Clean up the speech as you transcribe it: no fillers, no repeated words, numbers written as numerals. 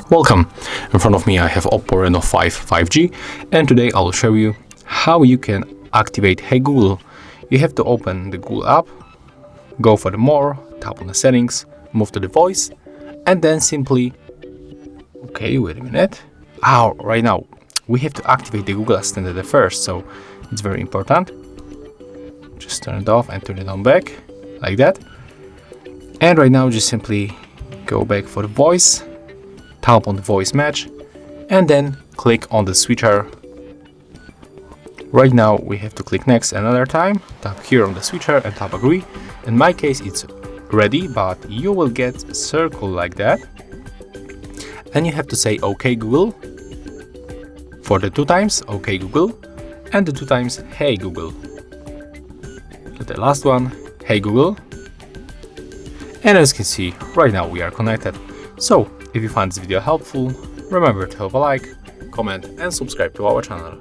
Welcome! In front of me I have OPPO Reno5 5G, and today I'll show you how you can activate Hey Google. You have to open the Google app, go for the more, tap on the settings, move to the voice, and then simply, okay, wait a minute. Right now we have to activate the Google Assistant at first, so it's very important. Just turn it off and turn it on back, like that. And right now just simply go back for the voice, tap on the voice match, and then click on the switcher. Right now we have to click next another time, tap here on the switcher and tap agree. In my case it's ready, but you will get a circle like that, and you have to say OK Google for the 2 times, OK Google, and the 2 times Hey Google. The last one, Hey Google. And as you can see, right now we are connected. So if you find this video helpful, remember to have a like, comment and subscribe to our channel.